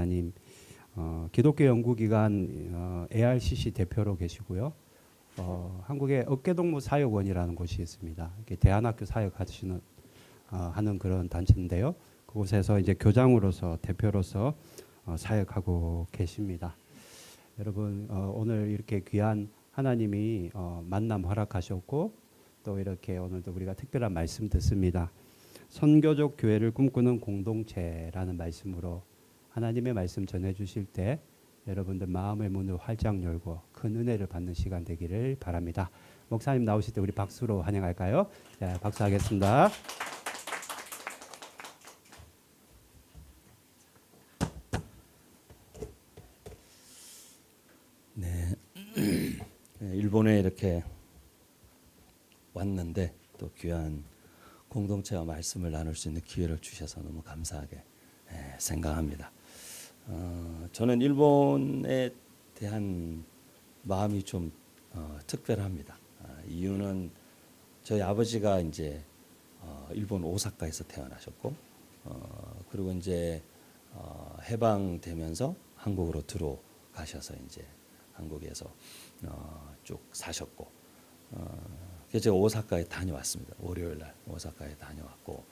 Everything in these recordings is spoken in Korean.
하나님, 기독교 연구기관 ARCC 대표로 계시고요. 한국의 어깨동무 사역원이라는 곳이 있습니다. 이게 대안학교 사역하시는 하는 그런 단체인데요. 그곳에서 이제 교장으로서 대표로서 사역하고 계십니다. 여러분 오늘 이렇게 귀한 하나님이 만남 허락하셨고 또 이렇게 오늘도 우리가 특별한 말씀 듣습니다. 선교적 교회를 꿈꾸는 공동체라는 말씀으로 하나님의 말씀 전해주실 때 여러분들 마음의 문을 활짝 열고 큰 은혜를 받는 시간 되기를 바랍니다. 목사님 나오실 때 우리 박수로 환영할까요? 자, 박수하겠습니다. 네, 일본에 이렇게 왔는데 또 귀한 공동체와 말씀을 나눌 수 있는 기회를 주셔서 너무 감사하게 생각합니다. 저는 일본에 대한 마음이 좀 특별합니다. 이유는 저희 아버지가 이제 일본 오사카에서 태어나셨고 그리고 이제 해방되면서 한국으로 들어가셔서 이제 한국에서 쭉 사셨고 그래서 제가 오사카에 다녀왔습니다. 월요일 날 오사카에 다녀왔고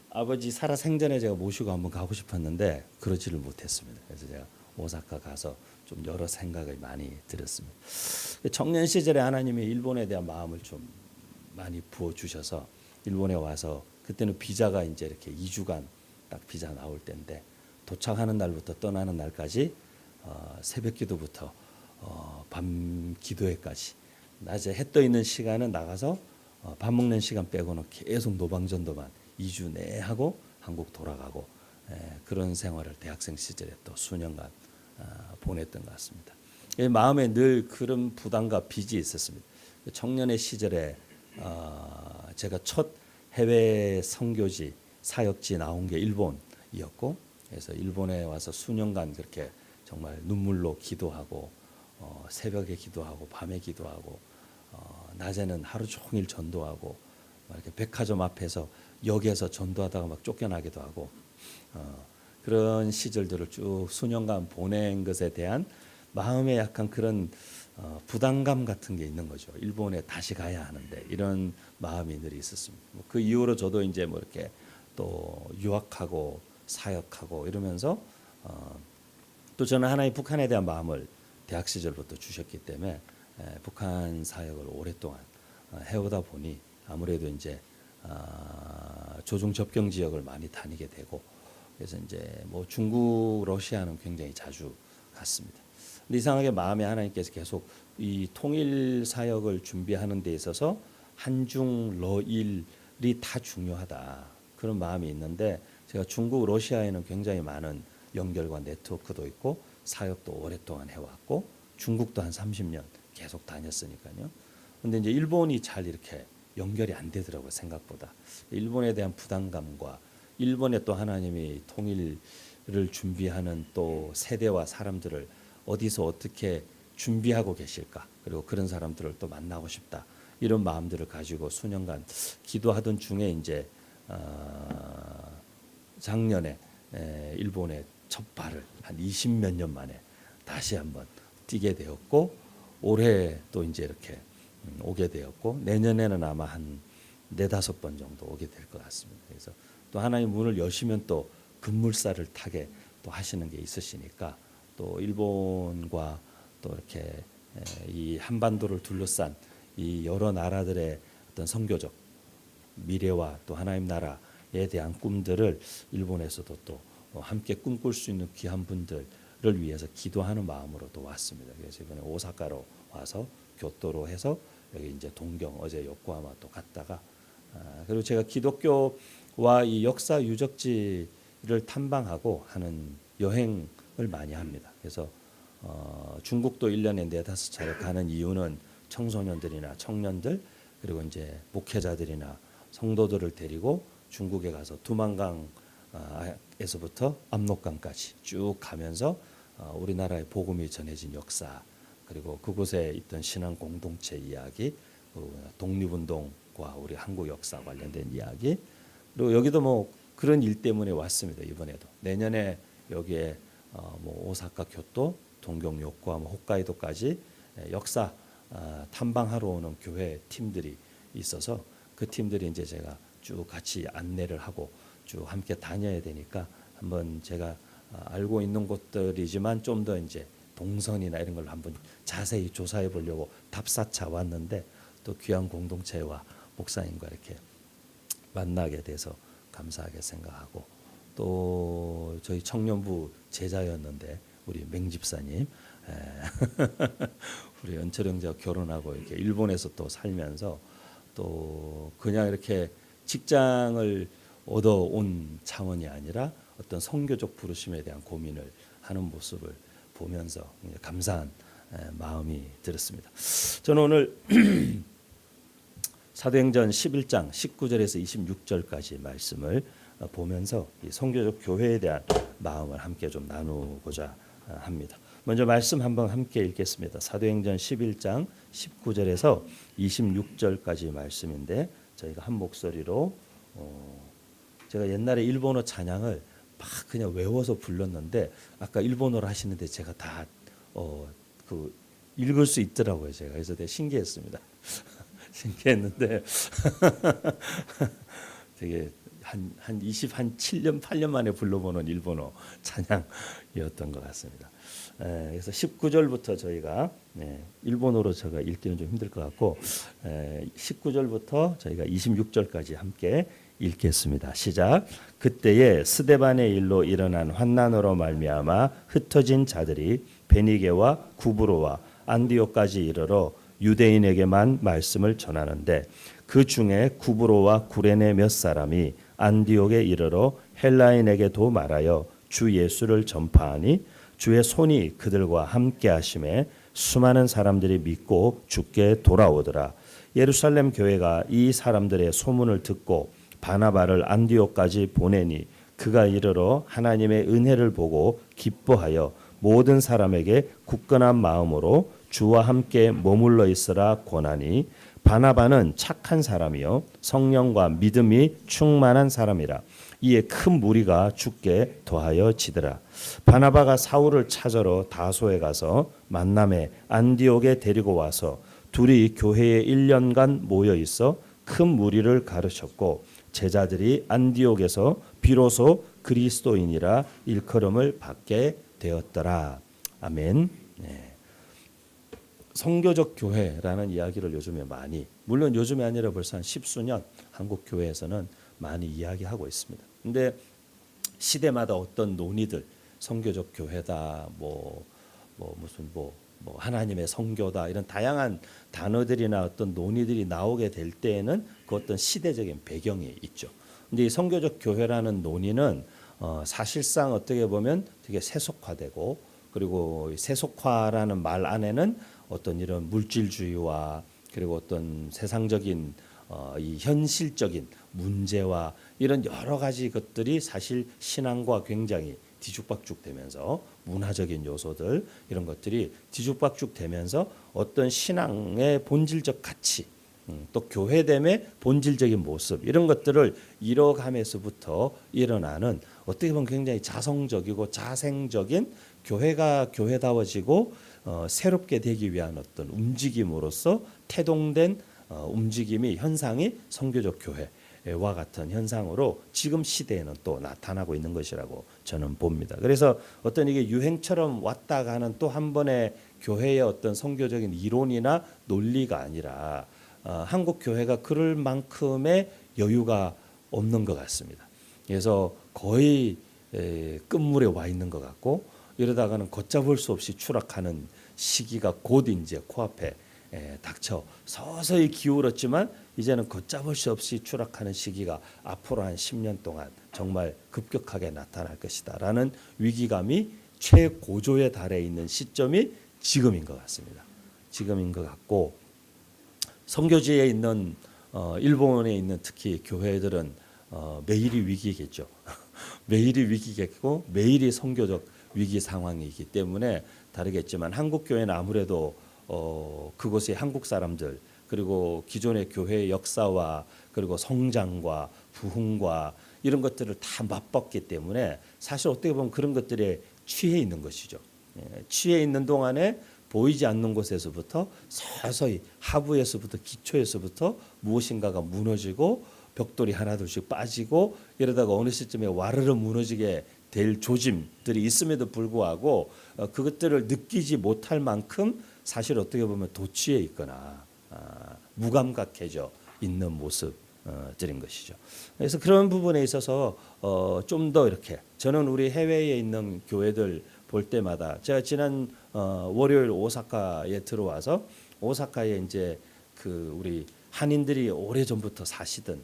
아버지 살아 생전에 제가 모시고 한번 가고 싶었는데 그러지를 못했습니다. 그래서 제가 오사카 가서 좀 여러 생각을 많이 들었습니다. 청년 시절에 하나님이 일본에 대한 마음을 좀 많이 부어 주셔서 일본에 와서 그때는 비자가 이제 이렇게 2주간 딱 비자 나올 때인데 도착하는 날부터 떠나는 날까지 새벽 기도부터 밤 기도회까지 낮에 해 떠 있는 시간은 나가서 밥 먹는 시간 빼고는 계속 노방전도만 2주 내에 하고 한국 돌아가고 그런 생활을 대학생 시절에 또 수년간 보냈던 것 같습니다. 마음에 늘 그런 부담과 빚이 있었습니다. 청년의 시절에 제가 첫 해외 선교지 사역지 나온 게 일본이었고 그래서 일본에 와서 수년간 그렇게 정말 눈물로 기도하고 새벽에 기도하고 밤에 기도하고 낮에는 하루 종일 전도하고 이렇게 백화점 앞에서 역에서 전도하다가 막 쫓겨나기도 하고 그런 시절들을 쭉 수년간 보낸 것에 대한 마음에 약간 그런 부담감 같은 게 있는 거죠. 일본에 다시 가야 하는데 이런 마음이 늘 있었습니다. 그 이후로 저도 이제 뭐 이렇게 또 유학하고 사역하고 이러면서 또 저는 하나님 북한에 대한 마음을 대학 시절부터 주셨기 때문에 북한 사역을 오랫동안 해오다 보니 아무래도 이제 조중 접경 지역을 많이 다니게 되고 그래서 이제 뭐 중국, 러시아는 굉장히 자주 갔습니다. 근데 이상하게 마음에 하나님께서 계속 이 통일 사역을 준비하는 데 있어서 한중 러일이 다 중요하다 그런 마음이 있는데 제가 중국, 러시아에는 굉장히 많은 연결과 네트워크도 있고 사역도 오랫동안 해왔고 중국도 한 30년 계속 다녔으니까요. 근데 이제 일본이 잘 이렇게 연결이 안 되더라고요. 생각보다 일본에 대한 부담감과 일본에 또 하나님이 통일을 준비하는 또 세대와 사람들을 어디서 어떻게 준비하고 계실까 그리고 그런 사람들을 또 만나고 싶다 이런 마음들을 가지고 수년간 기도하던 중에 이제 작년에 일본에 첫 발을 한 20몇 년 만에 다시 한번 뛰게 되었고 올해 또 이제 이렇게 오게 되었고 내년에는 아마 한 4-5번 정도 오게 될 것 같습니다. 그래서 또 하나님 문을 여시면 또 급물살을 타게 또 하시는 게 있으시니까 또 일본과 또 이렇게 이 한반도를 둘러싼 이 여러 나라들의 어떤 선교적 미래와 또 하나님 나라에 대한 꿈들을 일본에서도 또 함께 꿈꿀 수 있는 귀한 분들을 위해서 기도하는 마음으로 또 왔습니다. 그래서 이번에 오사카로 와서 교토로 해서 여기 이제 동경 어제 요코하마 또 갔다가 그리고 제가 기독교와 이 역사 유적지를 탐방하고 하는 여행을 많이 합니다. 그래서 중국도 1년에 4-5차례 가는 이유는 청소년들이나 청년들 그리고 이제 목회자들이나 성도들을 데리고 중국에 가서 두만강에서부터 압록강까지 쭉 가면서 우리나라의 복음이 전해진 역사 그리고 그곳에 있던 신앙 공동체 이야기 독립운동과 우리 한국 역사 관련된 이야기 그리고 여기도 뭐 그런 일 때문에 왔습니다. 이번에도 내년에 여기에 뭐 오사카, 교토, 동경, 요코하마, 홋카이도까지 역사 탐방하러 오는 교회 팀들이 있어서 그 팀들이 이제 제가 쭉 같이 안내를 하고 쭉 함께 다녀야 되니까 한번 제가 알고 있는 곳들이지만 좀 더 이제 동선이나 이런 걸 한번 자세히 조사해 보려고 답사차 왔는데 또 귀한 공동체와 목사님과 이렇게 만나게 돼서 감사하게 생각하고 또 저희 청년부 제자였는데 우리 맹집사님 우리 연철 형제가 결혼하고 이렇게 일본에서 또 살면서 또 그냥 이렇게 직장을 얻어온 차원이 아니라 어떤 선교적 부르심에 대한 고민을 하는 모습을 보면서 감사한 마음이 들었습니다. 저는 오늘 사도행전 11장 19절에서 26절까지 말씀을 보면서 이 선교적 교회에 대한 마음을 함께 좀 나누고자 합니다. 먼저 말씀 한번 함께 읽겠습니다. 사도행전 11장 19절에서 26절까지 말씀인데 저희가 한 목소리로 제가 옛날에 일본어 찬양을 막 그냥 외워서 불렀는데 아까 일본어로 하시는데 제가 다 그 읽을 수 있더라고요. 제가 그래서 되게 신기했습니다. 신기했는데 되게 한 7년 8년 만에 불러보는 일본어 찬양이었던 것 같습니다. 그래서 19절부터 저희가 일본어로 제가 읽기는 좀 힘들 것 같고 19절부터 저희가 26절까지 함께 읽겠습니다. 시작. 그때에 스데반의 일로 일어난 환난으로 말미암아 흩어진 자들이 베니게와 구브로와 안디옥까지 이르러 유대인에게만 말씀을 전하는데 그 중에 구브로와 구레네 몇 사람이 안디옥에 이르러 헬라인에게도 말하여 주 예수를 전파하니 주의 손이 그들과 함께 하심에 수많은 사람들이 믿고 주께 돌아오더라. 예루살렘 교회가 이 사람들의 소문을 듣고 바나바를 안디옥까지 보내니 그가 이르러 하나님의 은혜를 보고 기뻐하여 모든 사람에게 굳건한 마음으로 주와 함께 머물러 있으라 권하니 바나바는 착한 사람이요 성령과 믿음이 충만한 사람이라. 이에 큰 무리가 주께 더하여 지더라. 바나바가 사울을 찾으러 다소에 가서 만남에 안디옥에 데리고 와서 둘이 교회에 1년간 모여 있어 큰 무리를 가르쳤고 제자들이 안디옥에서 비로소 그리스도인이라 일컬음을 받게 되었더라. 아멘. 선교적 교회라는 이야기를 요즘에 많이, 물론 요즘이 아니라 벌써 한 10수년 한국 교회에서는 많이 이야기하고 있습니다. 근데 시대마다 어떤 논의들, 선교적 교회다, 무슨 하나님의 선교다, 이런 다양한 단어들이나 어떤 논의들이 나오게 될 때에는 그 어떤 시대적인 배경이 있죠. 근데 이 선교적 교회라는 논의는 사실상 어떻게 보면 되게 세속화되고, 그리고 세속화라는 말 안에는 어떤 이런 물질주의와 그리고 어떤 세상적인 이 현실적인 문제와 이런 여러 가지 것들이 사실 신앙과 굉장히 뒤죽박죽되면서 문화적인 요소들 이런 것들이 뒤죽박죽되면서 어떤 신앙의 본질적 가치 또 교회됨의 본질적인 모습 이런 것들을 잃어가면서부터 일어나는 어떻게 보면 굉장히 자성적이고 자생적인 교회가 교회다워지고 새롭게 되기 위한 어떤 움직임으로서 태동된 움직임이 현상이 선교적 교회와 같은 현상으로 지금 시대에는 또 나타나고 있는 것이라고 저는 봅니다. 그래서 어떤 이게 유행처럼 왔다 가는 또 한 번의 교회의 어떤 선교적인 이론이나 논리가 아니라 한국 교회가 그럴 만큼의 여유가 없는 것 같습니다. 그래서 거의 끝물에 와 있는 것 같고 이러다가는 걷잡을 수 없이 추락하는 시기가 곧 이제 코앞에 닥쳐 서서히 기울었지만 이제는 걷잡을 수 없이 추락하는 시기가 앞으로 한 10년 동안 정말 급격하게 나타날 것이다라는 위기감이 최고조에 달해 있는 시점이 지금인 것 같습니다. 지금인 것 같고 선교지에 있는 일본에 있는 특히 교회들은 매일이 위기겠죠. 매일이 위기겠고 매일이 선교적 위기 상황이기 때문에 다르겠지만 한국 교회는 아무래도 그곳의 한국 사람들 그리고 기존의 교회의 역사와 그리고 성장과 부흥과 이런 것들을 다 맛봤기 때문에 사실 어떻게 보면 그런 것들에 취해 있는 것이죠. 취해 있는 동안에 보이지 않는 곳에서부터 서서히 하부에서부터 기초에서부터 무엇인가가 무너지고 벽돌이 하나둘씩 빠지고 이러다가 어느 시점에 와르르 무너지게 될 조짐들이 있음에도 불구하고 그것들을 느끼지 못할 만큼 사실 어떻게 보면 도취해 있거나 무감각해져 있는 모습들인 것이죠. 그래서 그런 부분에 있어서 좀 더 이렇게 저는 우리 해외에 있는 교회들 볼 때마다 제가 지난 월요일 오사카에 들어와서 오사카에 이제 그 우리 한인들이 오래 전부터 사시던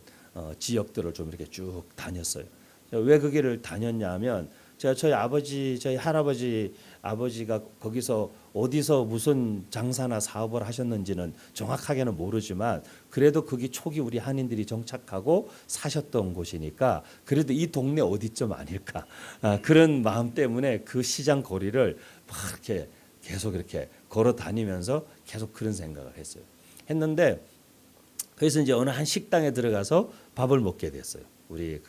지역들을 좀 이렇게 쭉 다녔어요. 왜 그 길을 다녔냐면 제가 저희 아버지, 저희 할아버지 아버지가 거기서 어디서 무슨 장사나 사업을 하셨는지는 정확하게는 모르지만 그래도 거기 초기 우리 한인들이 정착하고 사셨던 곳이니까 그래도 이 동네 어디쯤 아닐까 그런 마음 때문에 그 시장 거리를 막 이렇게 계속 이렇게 걸어 다니면서 계속 그런 생각을 했어요. 했는데 그래서 이제 어느 한 식당에 들어가서 밥을 먹게 됐어요. 우리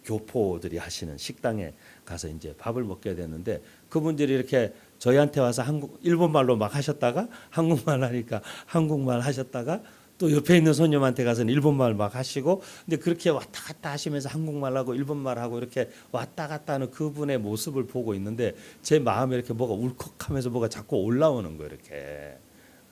교포들이 하시는 식당에 가서 이제 밥을 먹게 됐는데 그분들이 이렇게 저희한테 와서 일본말로 막 하셨다가 한국말 하니까 한국말 하셨다가 또 옆에 있는 손님한테 가서는 일본말 막 하시고 근데 그렇게 왔다 갔다 하시면서 한국말하고 일본말하고 이렇게 왔다 갔다 하는 그분의 모습을 보고 있는데 제 마음에 이렇게 뭐가 울컥하면서 뭐가 자꾸 올라오는 거예요. 이렇게.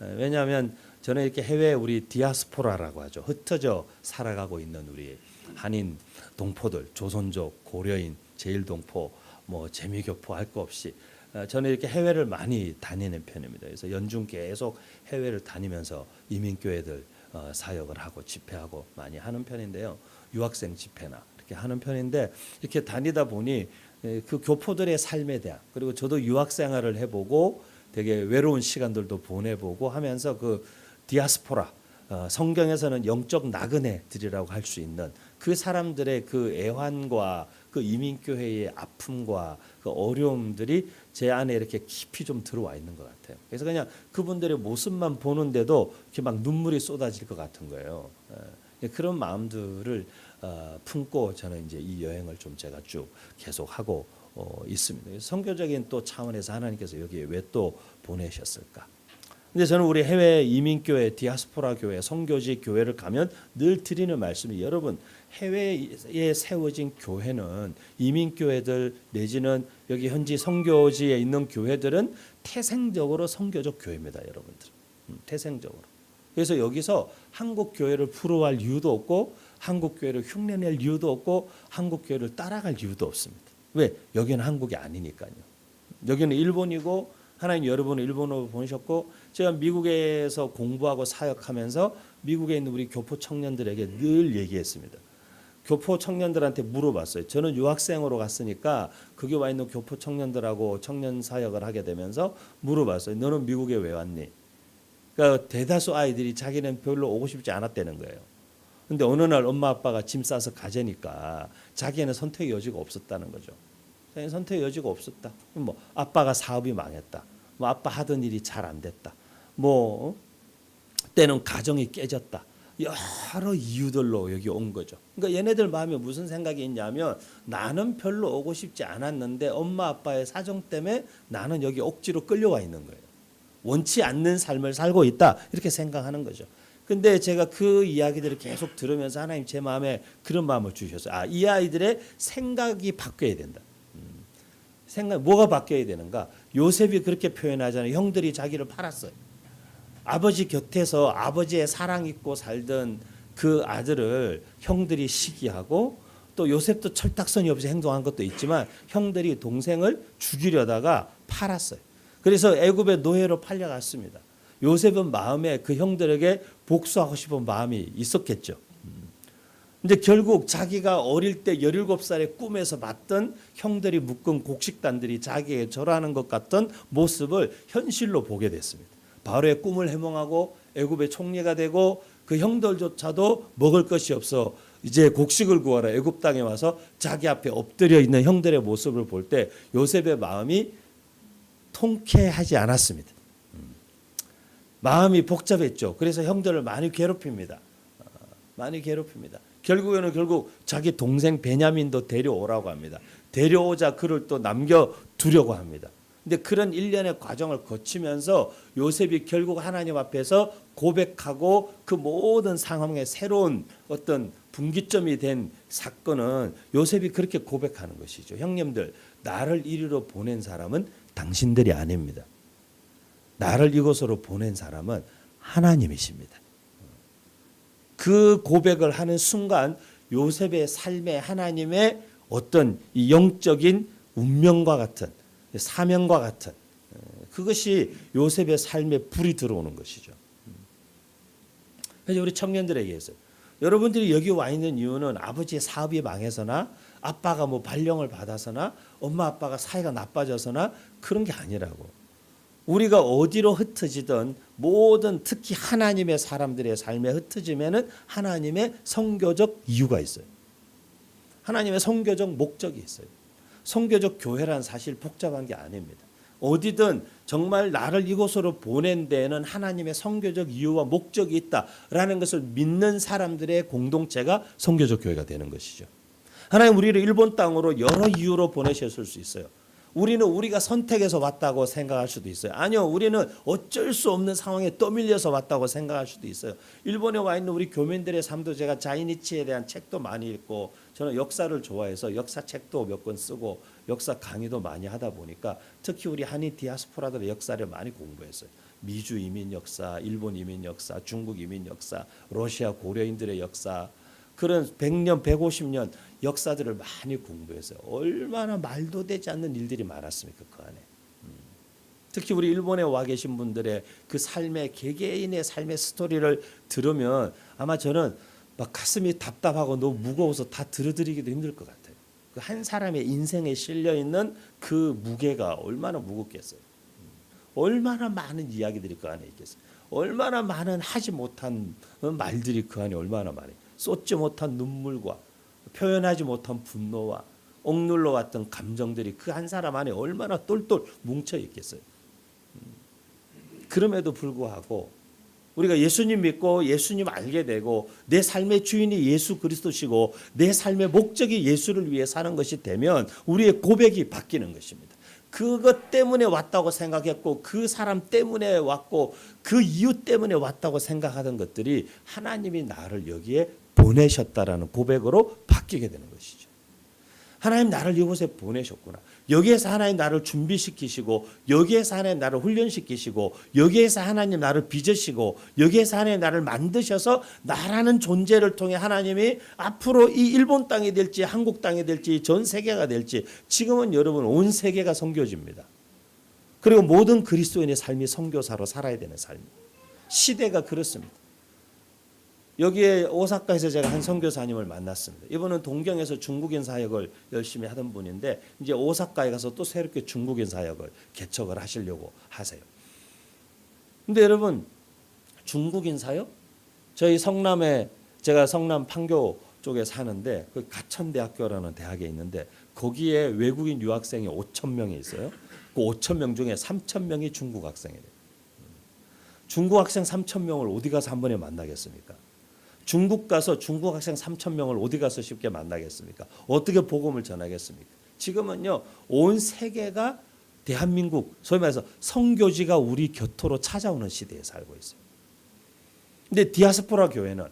왜냐하면 저는 이렇게 해외 우리 디아스포라라고 하죠. 흩어져 살아가고 있는 우리 한인 동포들, 조선족, 고려인, 제일동포, 뭐 재미교포 할 거 없이 저는 이렇게 해외를 많이 다니는 편입니다. 그래서 연중 계속 해외를 다니면서 이민교회들 사역을 하고 집회하고 많이 하는 편인데요. 유학생 집회나 이렇게 하는 편인데 이렇게 다니다 보니 그 교포들의 삶에 대한 그리고 저도 유학 생활을 해보고 되게 외로운 시간들도 보내보고 하면서 그 디아스포라 성경에서는 영적 나그네들이라고 할 수 있는 그 사람들의 그 애환과 그 이민교회의 아픔과 그 어려움들이 제 안에 이렇게 깊이 좀 들어와 있는 것 같아요. 그래서 그냥 그분들의 모습만 보는데도 이렇게 막 눈물이 쏟아질 것 같은 거예요. 그런 마음들을 품고 저는 이제 이 여행을 좀 제가 쭉 계속 하고 있습니다. 선교적인 또 차원에서 하나님께서 여기에 왜 또 보내셨을까? 근데 저는 우리 해외 이민교회, 디아스포라 교회, 선교지 교회를 가면 늘 드리는 말씀이 여러분 해외에 세워진 교회는 이민교회들 내지는 여기 현지 선교지에 있는 교회들은 태생적으로 선교적 교회입니다. 여러분들. 태생적으로. 그래서 여기서 한국 교회를 부러워할 이유도 없고 한국 교회를 흉내낼 이유도 없고 한국 교회를 따라갈 이유도 없습니다. 왜? 여기는 한국이 아니니까요. 여기는 일본이고 하나님 여러분을 일본으로 보내셨고 제가 미국에서 공부하고 사역하면서 미국에 있는 우리 교포 청년들에게 늘 얘기했습니다. 교포 청년들한테 물어봤어요. 저는 유학생으로 갔으니까 거기 와 있는 교포 청년들하고 청년 사역을 하게 되면서 물어봤어요. 너는 미국에 왜 왔니? 그러니까 대다수 아이들이 자기는 별로 오고 싶지 않았다는 거예요. 근데 어느 날 엄마 아빠가 짐 싸서 가자니까 자기는 선택의 여지가 없었다는 거죠. 자기는 선택의 여지가 없었다. 뭐 아빠가 사업이 망했다. 뭐 아빠 하던 일이 잘 안 됐다. 뭐 때는 가정이 깨졌다. 여러 이유들로 여기 온 거죠. 그러니까 얘네들 마음에 무슨 생각이 있냐면 나는 별로 오고 싶지 않았는데 엄마 아빠의 사정 때문에 나는 여기 억지로 끌려와 있는 거예요. 원치 않는 삶을 살고 있다. 이렇게 생각하는 거죠. 근데 제가 그 이야기들을 계속 들으면서 하나님 제 마음에 그런 마음을 주셨어요. 이 아이들의 생각이 바뀌어야 된다. 뭐가 바뀌어야 되는가? 요셉이 그렇게 표현하잖아요. 형들이 자기를 팔았어요. 아버지 곁에서 아버지의 사랑 있고 살던 그 아들을 형들이 시기하고 또 요셉도 철딱서니 없이 행동한 것도 있지만 형들이 동생을 죽이려다가 팔았어요. 그래서 애굽의 노예로 팔려갔습니다. 요셉은 마음에 그 형들에게 복수하고 싶은 마음이 있었겠죠. 근데 결국 자기가 어릴 때 17살의 꿈에서 봤던 형들이 묶은 곡식단들이 자기에게 절하는 것 같던 모습을 현실로 보게 됐습니다. 바로의 꿈을 해몽하고 애굽의 총리가 되고 그 형들조차도 먹을 것이 없어 이제 곡식을 구하러 애굽 땅에 와서 자기 앞에 엎드려 있는 형들의 모습을 볼 때 요셉의 마음이 통쾌하지 않았습니다. 마음이 복잡했죠. 그래서 형들을 많이 괴롭힙니다. 많이 괴롭힙니다. 결국에는 자기 동생 베냐민도 데려오라고 합니다. 데려오자 그를 또 남겨두려고 합니다. 근데 그런 일련의 과정을 거치면서 요셉이 결국 하나님 앞에서 고백하고 그 모든 상황의 새로운 어떤 분기점이 된 사건은 요셉이 그렇게 고백하는 것이죠. 형님들, 나를 이리로 보낸 사람은 당신들이 아닙니다. 나를 이곳으로 보낸 사람은 하나님이십니다. 그 고백을 하는 순간 요셉의 삶에 하나님의 어떤 이 영적인 운명과 같은 사명과 같은 그것이 요셉의 삶에 불이 들어오는 것이죠. 그래서 우리 청년들에게 했어요. 여러분들이 여기 와 있는 이유는 아버지의 사업이 망해서나 아빠가 뭐 발령을 받아서나 엄마 아빠가 사이가 나빠져서나 그런 게 아니라고. 우리가 어디로 흩어지든 모든 특히 하나님의 사람들의 삶에 흩어지면은 하나님의 선교적 이유가 있어요. 하나님의 선교적 목적이 있어요. 선교적 교회란 사실 복잡한 게 아닙니다. 어디든 정말 나를 이곳으로 보낸 데에는 하나님의 선교적 이유와 목적이 있다라는 것을 믿는 사람들의 공동체가 선교적 교회가 되는 것이죠. 하나님 우리를 일본 땅으로 여러 이유로 보내셨을 수 있어요. 우리는 우리가 선택해서 왔다고 생각할 수도 있어요. 아니요, 우리는 어쩔 수 없는 상황에 떠밀려서 왔다고 생각할 수도 있어요. 일본에 와 있는 우리 교민들의 삶도 제가 자이니치에 대한 책도 많이 읽고 저는 역사를 좋아해서 역사책도 몇 권 쓰고 역사 강의도 많이 하다 보니까 특히 우리 한인 디아스포라들의 역사를 많이 공부했어요. 미주 이민 역사, 일본 이민 역사, 중국 이민 역사, 러시아 고려인들의 역사 그런 100년, 150년 역사들을 많이 공부했어요. 얼마나 말도 되지 않는 일들이 많았습니까 그 안에. 특히 우리 일본에 와 계신 분들의 그 삶의 개개인의 삶의 스토리를 들으면 아마 저는 막 가슴이 답답하고 너무 무거워서 다 들어드리기도 힘들 것 같아요. 그 한 사람의 인생에 실려 있는 그 무게가 얼마나 무겁겠어요. 얼마나 많은 이야기들이 그 안에 있겠어요. 얼마나 많은 하지 못한 말들이 그 안에 얼마나 많아요. 쏟지 못한 눈물과 표현하지 못한 분노와 억눌러 왔던 감정들이 그 한 사람 안에 얼마나 똘똘 뭉쳐 있겠어요. 그럼에도 불구하고 우리가 예수님 믿고 예수님 알게 되고 내 삶의 주인이 예수 그리스도시고 내 삶의 목적이 예수를 위해 사는 것이 되면 우리의 고백이 바뀌는 것입니다. 그것 때문에 왔다고 생각했고 그 사람 때문에 왔고 그 이유 때문에 왔다고 생각하던 것들이 하나님이 나를 여기에 보내셨다라는 고백으로 바뀌게 되는 것이죠. 하나님 나를 이곳에 보내셨구나. 여기에서 하나님 나를 준비시키시고 여기에서 하나님 나를 훈련시키시고 여기에서 하나님 나를 빚으시고 여기에서 하나님 나를 만드셔서 나라는 존재를 통해 하나님이 앞으로 이 일본 땅이 될지 한국 땅이 될지 전 세계가 될지 지금은 여러분 온 세계가 선교지입니다. 그리고 모든 그리스도인의 삶이 선교사로 살아야 되는 삶입니다. 시대가 그렇습니다. 여기에 오사카에서 제가 한 선교사님을 만났습니다. 이분은 동경에서 중국인 사역을 열심히 하던 분인데 이제 오사카에 가서 또 새롭게 중국인 사역을 개척을 하시려고 하세요. 근데 여러분 중국인 사역? 저희 성남에 제가 성남 판교 쪽에 사는데 그 가천대학교라는 대학에 있는데 거기에 외국인 유학생이 5천 명이 있어요. 그 5천 명 중에 3천 명이 중국 학생이래요. 중국 학생 3천 명을 어디 가서 한 번에 만나겠습니까? 중국 가서 중국 학생 3천 명을 어디 가서 쉽게 만나겠습니까? 어떻게 복음을 전하겠습니까? 지금은요 온 세계가 대한민국 소위 말해서 선교지가 우리 곁으로 찾아오는 시대에 살고 있어요. 근데 디아스포라 교회는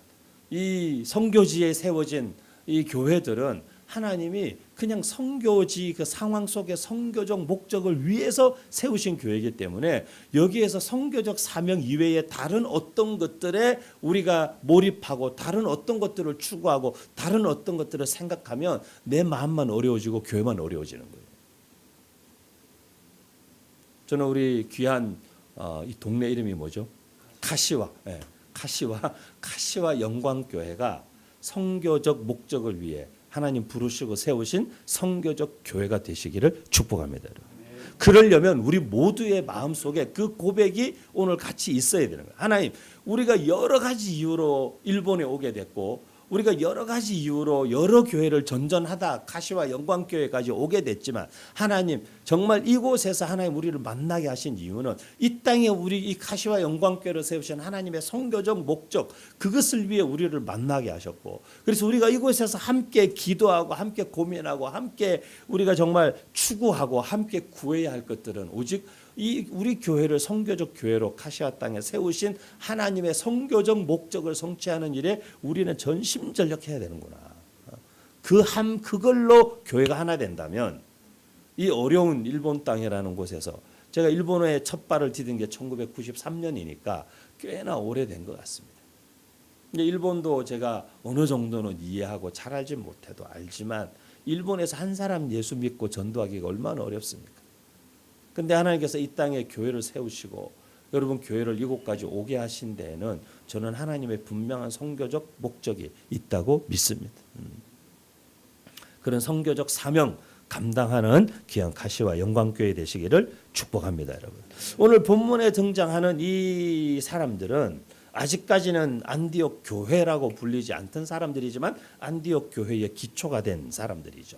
이 선교지에 세워진 이 교회들은 하나님이 그냥 선교지 그 상황 속에 선교적 목적을 위해서 세우신 교회이기 때문에 여기에서 선교적 사명 이외에 다른 어떤 것들에 우리가 몰입하고 다른 어떤 것들을 추구하고 다른 어떤 것들을 생각하면 내 마음만 어려워지고 교회만 어려워지는 거예요. 저는 우리 귀한 이 동네 이름이 뭐죠? 카시와. 네. 카시와 영광교회가 선교적 목적을 위해 하나님 부르시고 세우신 선교적 교회가 되시기를 축복합니다. 그러려면 우리 모두의 마음속에 그 고백이 오늘 같이 있어야 되는 거예요. 하나님, 우리가 여러 가지 이유로 일본에 오게 됐고 우리가 여러 가지 이유로 여러 교회를 전전하다 카시와 영광교회까지 오게 됐지만 하나님 정말 이곳에서 하나님 우리를 만나게 하신 이유는 이 땅에 우리 이 카시와 영광교회를 세우신 하나님의 선교적 목적 그것을 위해 우리를 만나게 하셨고 그래서 우리가 이곳에서 함께 기도하고 함께 고민하고 함께 우리가 정말 추구하고 함께 구해야 할 것들은 오직 이 우리 교회를 선교적 교회로 카시아 땅에 세우신 하나님의 선교적 목적을 성취하는 일에 우리는 전심전력해야 되는구나. 그걸로 교회가 하나 된다면 이 어려운 일본 땅이라는 곳에서 제가 일본어에 첫 발을 디딘 게 1993년이니까 꽤나 오래된 것 같습니다. 일본도 제가 어느 정도는 이해하고 잘 알지 못해도 알지만 일본에서 한 사람 예수 믿고 전도하기가 얼마나 어렵습니까? 근데 하나님께서 이 땅에 교회를 세우시고 여러분 교회를 이곳까지 오게 하신 데에는 저는 하나님의 분명한 선교적 목적이 있다고 믿습니다. 그런 선교적 사명 감당하는 귀한 카시와 영광교회 되시기를 축복합니다, 여러분. 오늘 본문에 등장하는 이 사람들은 아직까지는 안디옥 교회라고 불리지 않던 사람들이지만 안디옥 교회의 기초가 된 사람들이죠.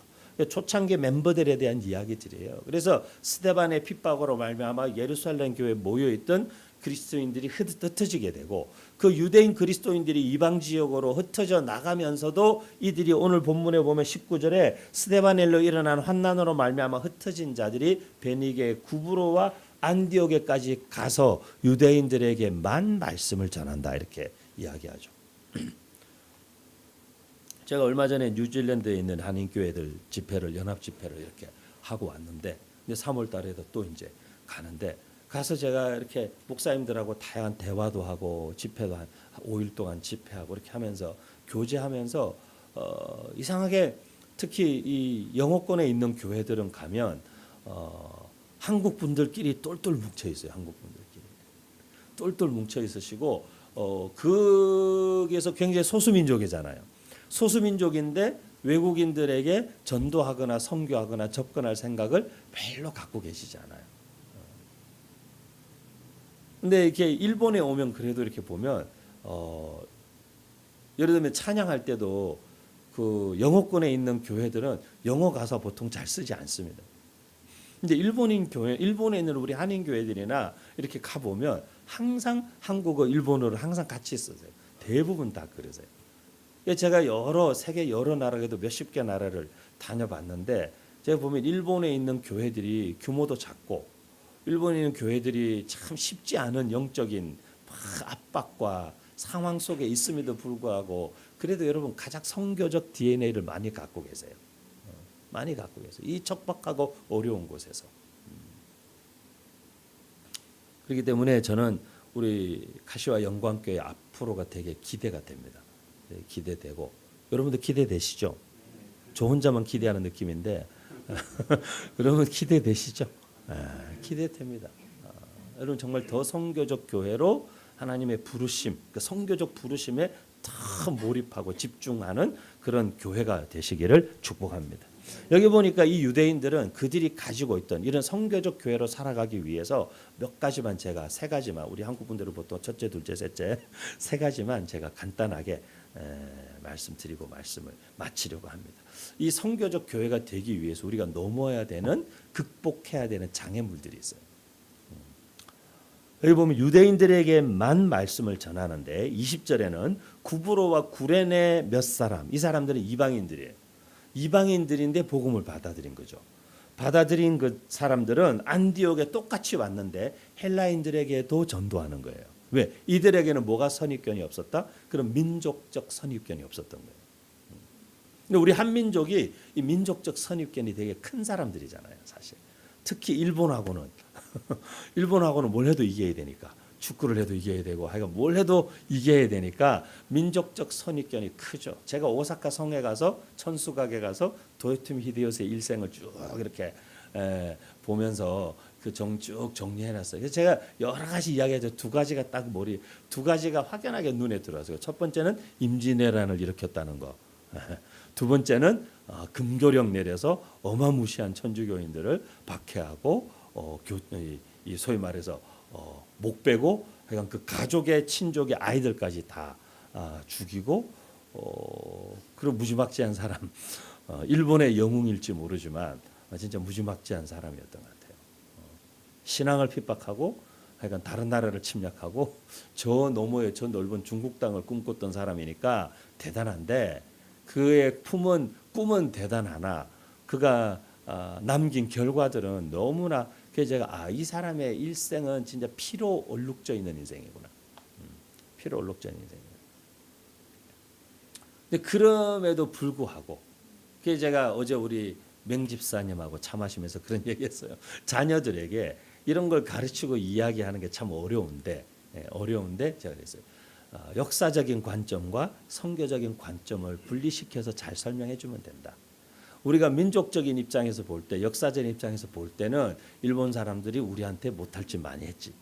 초창기 멤버들에 대한 이야기들이에요. 그래서 스데반의 핍박으로 말미암아 예루살렘 교회에 모여있던 그리스도인들이 흩어지게 되고 그 유대인 그리스도인들이 이방 지역으로 흩어져 나가면서도 이들이 오늘 본문에 보면 19절에 스데반엘로 일어난 환난으로 말미암아 흩어진 자들이 베니게 구브로와 안디옥에까지 가서 유대인들에게만 말씀을 전한다 이렇게 이야기하죠. 제가 얼마 전에 뉴질랜드에 있는 한인교회들 집회를 연합 집회를 이렇게 하고 왔는데 이제 3월 달에도 또 이제 가는데 가서 제가 이렇게 목사님들하고 다양한 대화도 하고 집회도 한 5일 동안 집회하고 이렇게 하면서 교제하면서 이상하게 특히 이 영어권에 있는 교회들은 가면 한국 분들끼리 똘똘 뭉쳐 있어요. 한국 분들끼리 똘똘 뭉쳐 있으시고 거기에서 굉장히 소수민족이잖아요. 소수민족인데 외국인들에게 전도하거나 선교하거나 접근할 생각을 별로 갖고 계시지 않아요. 근데 이렇게 일본에 오면 그래도 이렇게 보면 예를 들면 찬양할 때도 그 영어권에 있는 교회들은 영어 가사 보통 잘 쓰지 않습니다. 근데 일본인 교회, 일본에 있는 우리 한인 교회들이나 이렇게 가 보면 항상 한국어, 일본어를 항상 같이 쓰세요. 대부분 다 그러세요. 제가 세계 여러 나라에도 몇십 개 나라를 다녀봤는데 제가 보면 일본에 있는 교회들이 규모도 작고 일본에 있는 교회들이 참 쉽지 않은 영적인 압박과 상황 속에 있음에도 불구하고 그래도 여러분 가장 선교적 DNA를 많이 갖고 계세요. 많이 갖고 계세요. 이 척박하고 어려운 곳에서. 그렇기 때문에 저는 우리 카시와 영광교회 앞으로가 되게 기대가 됩니다. 기대되고 여러분도 기대되시죠? 저 혼자만 기대하는 느낌인데 여러분 기대되시죠? 기대됩니다. 여러분 정말 더 선교적 교회로 하나님의 부르심, 그 선교적 부르심에 더 몰입하고 집중하는 그런 교회가 되시기를 축복합니다. 여기 보니까 이 유대인들은 그들이 가지고 있던 이런 선교적 교회로 살아가기 위해서 몇 가지만 제가 세 가지만 우리 한국 분들은 보통 첫째, 둘째, 셋째 세 가지만 제가 간단하게 말씀드리고 말씀을 마치려고 합니다. 이 선교적 교회가 되기 위해서 우리가 넘어야 되는 극복해야 되는 장애물들이 있어요. 여기 보면 유대인들에게만 말씀을 전하는데 20절에는 구브로와 구레네 몇 사람 이 사람들은 이방인들이에요. 이방인들인데 복음을 받아들인 거죠. 받아들인 그 사람들은 안디옥에 똑같이 왔는데 헬라인들에게도 전도하는 거예요. 왜? 이들에게는 뭐가 선입견이 없었다? 그런 민족적 선입견이 없었던 거예요. 근데 우리 한민족이 이 민족적 선입견이 되게 큰 사람들이잖아요, 사실. 특히 일본하고는 뭘 해도 이겨야 되니까 축구를 해도 이겨야 되고 하여간 뭘 해도 이겨야 되니까 민족적 선입견이 크죠. 제가 오사카 성에 가서 천수각에 가서 도요토미 히데요시의 일생을 쭉 이렇게 보면서 그 쭉 정리해놨어요. 그래서 제가 여러 가지 이야기해서 두 가지가 두 가지가 확연하게 눈에 들어왔어요. 첫 번째는 임진왜란을 일으켰다는 거. 두 번째는 금교령 내려서 어마무시한 천주교인들을 박해하고 이 소위 말해서 목 빼고 하여간 그 가족의 친족의 아이들까지 다 죽이고 그런 무지막지한 사람, 일본의 영웅일지 모르지만 진짜 무지막지한 사람이었던 것 같아요. 신앙을 핍박하고 하여간 다른 나라를 침략하고 저 너머에 저 넓은 중국 땅을 꿈꿨던 사람이니까 대단한데 그의 꿈은 대단하나 그가 남긴 결과들은 너무나 그래서 제가 이 사람의 일생은 진짜 피로 얼룩져 있는 인생이구나. 피로 얼룩져 있는 인생이구나. 근데 그럼에도 불구하고 그래서 제가 어제 우리 맹집사님하고 차 마시면서 그런 얘기했어요. 자녀들에게 이런 걸 가르치고 이야기하는 게 참 어려운데 제가 그랬어요. 역사적인 관점과 선교적인 관점을 분리시켜서 잘 설명해 주면 된다. 우리가 민족적인 입장에서 볼 때, 역사적인 입장에서 볼 때는 일본 사람들이 우리한테 못할 짓 많이 했지.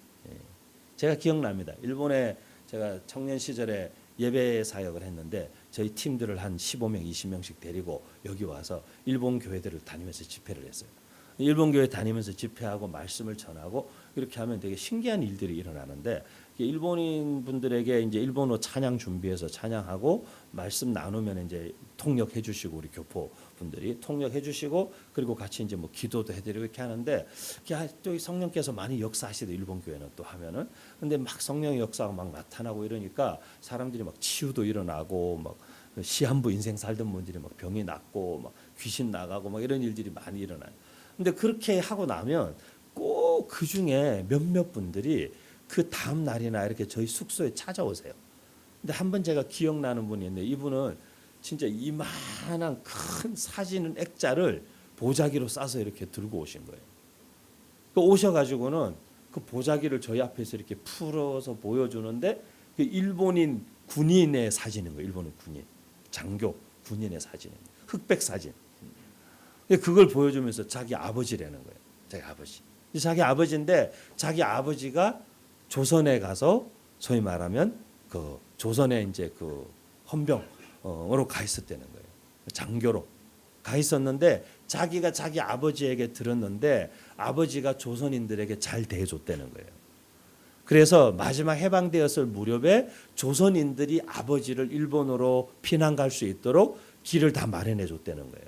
제가 기억납니다. 일본에 제가 청년 시절에 예배 사역을 했는데 저희 팀들을 한 15명, 20명씩 데리고 여기 와서 일본 교회들을 다니면서 집회를 했어요. 일본 교회 다니면서 집회하고 말씀을 전하고 이렇게 하면 되게 신기한 일들이 일어나는데 일본인 분들에게 이제 일본어 찬양 준비해서 찬양하고 말씀 나누면 이제 통역해 주시고 우리 교포 분들이 통역해 주시고 그리고 같이 이제 뭐 기도도 해드리고 이렇게 하는데 또 성령께서 많이 역사하시더 일본 교회는 또 하면은 근데 막 성령의 역사가 막 나타나고 이러니까 사람들이 막 치유도 일어나고 막 시한부 인생 살던 분들이 막 병이 낫고 막 귀신 나가고 막 이런 일들이 많이 일어나요. 근데 그렇게 하고 나면 꼭 그 중에 몇몇 분들이 그 다음 날이나 이렇게 저희 숙소에 찾아오세요. 근데 한 번 제가 기억나는 분이 있는데 이분은 진짜 이만한 큰 사진 액자를 보자기로 싸서 이렇게 들고 오신 거예요. 그 오셔가지고는 그 보자기를 저희 앞에서 이렇게 풀어서 보여주는데 그 일본인 군인의 사진인 거예요. 일본인 군인, 장교 군인의 사진인 거예요. 흑백 사진. 그걸 보여주면서 자기 아버지라는 거예요. 자기 아버지. 자기 아버지인데 자기 아버지가 조선에 가서 소위 말하면 그 조선에 이제 그 헌병으로 가 있었다는 거예요. 장교로 가 있었는데 자기가 자기 아버지에게 들었는데 아버지가 조선인들에게 잘 대해줬다는 거예요. 그래서 마지막 해방되었을 무렵에 조선인들이 아버지를 일본으로 피난 갈 수 있도록 길을 다 마련해 줬다는 거예요.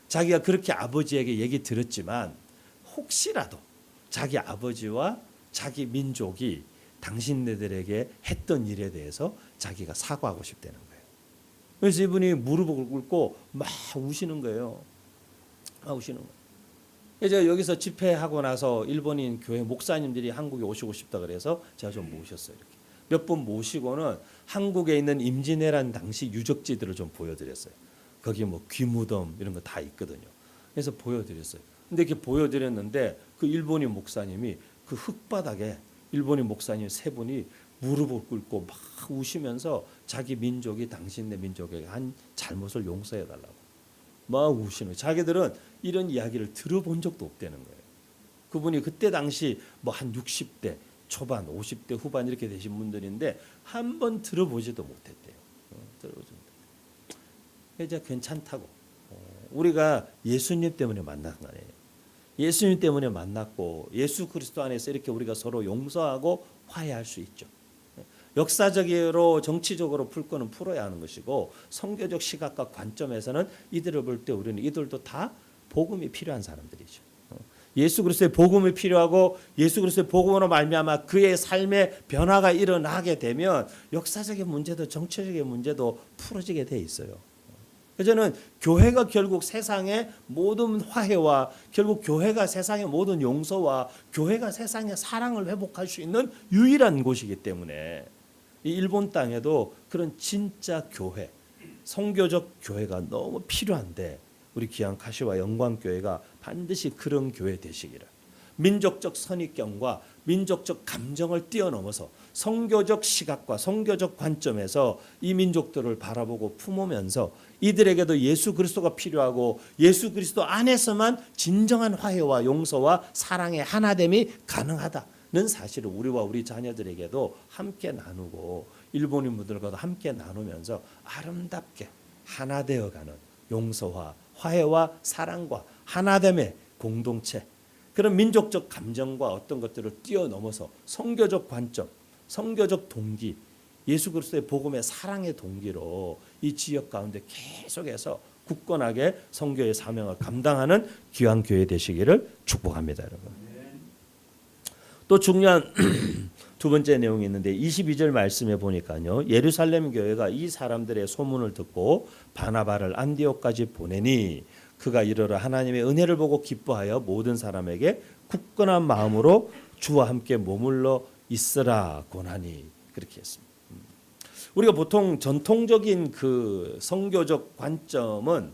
자기가 그렇게 아버지에게 얘기 들었지만 혹시라도 자기 아버지와 자기 민족이 당신네들에게 했던 일에 대해서 자기가 사과하고 싶다는 거예요. 그래서 이분이 무릎을 꿇고 막 우시는 거예요. 막 우시는 거예요. 제가 여기서 집회하고 나서 일본인 교회 목사님들이 한국에 오시고 싶다 그래서 제가 좀 모셨어요. 이렇게 몇 분 모시고는 한국에 있는 임진왜란 당시 유적지들을 좀 보여드렸어요. 거기 뭐 귀무덤 이런 거 다 있거든요. 그래서 보여드렸어요. 근데 이렇게 보여드렸는데 그 일본인 목사님이 그 흙바닥에 일본인 목사님 세 분이 무릎을 꿇고 막 우시면서 자기 민족이 당신네 민족에게 한 잘못을 용서해 달라고 막 우시는 거예요. 자기들은 이런 이야기를 들어본 적도 없다는 거예요. 그분이 그때 당시 뭐 한 60대 초반, 50대 후반 이렇게 되신 분들인데 한 번 들어보지도 못했대요. 들어보지 못했대요. 이제 괜찮다고. 우리가 예수님 때문에 만난 거예요. 예수님 때문에 만났고 예수 그리스도 안에서 이렇게 우리가 서로 용서하고 화해할 수 있죠. 역사적으로 정치적으로 풀 거는 풀어야 하는 것이고 선교적 시각과 관점에서는 이들을 볼 때 우리는 이들도 다 복음이 필요한 사람들이죠. 예수 그리스도의 복음이 필요하고 예수 그리스도의 복음으로 말미암아 그의 삶의 변화가 일어나게 되면 역사적인 문제도 정치적인 문제도 풀어지게 돼 있어요. 그래서 저는 교회가 결국 세상의 모든 화해와 결국 교회가 세상의 모든 용서와 교회가 세상의 사랑을 회복할 수 있는 유일한 곳이기 때문에 이 일본 땅에도 그런 진짜 교회, 선교적 교회가 너무 필요한데 우리 귀한 카시와 영광교회가 반드시 그런 교회 되시기를 민족적 선입견과 민족적 감정을 뛰어넘어서 선교적 시각과 선교적 관점에서 이 민족들을 바라보고 품으면서 이들에게도 예수 그리스도가 필요하고 예수 그리스도 안에서만 진정한 화해와 용서와 사랑의 하나됨이 가능하다는 사실을 우리와 우리 자녀들에게도 함께 나누고 일본인 분들과도 함께 나누면서 아름답게 하나 되어가는 용서와 화해와 사랑과 하나됨의 공동체 그런 민족적 감정과 어떤 것들을 뛰어넘어서 선교적 관점, 선교적 동기 예수 그리스도의 복음의 사랑의 동기로 이 지역 가운데 계속해서 굳건하게 선교의 사명을 감당하는 귀한 교회 되시기를 축복합니다, 여러분. 또 중요한 두 번째 내용이 있는데 22절 말씀에 보니까요. 예루살렘 교회가 이 사람들의 소문을 듣고 바나바를 안디옥까지 보내니 그가 이르러 하나님의 은혜를 보고 기뻐하여 모든 사람에게 굳건한 마음으로 주와 함께 머물러 있으라 권하니 그렇게 했습니다. 우리가 보통 전통적인 그 선교적 관점은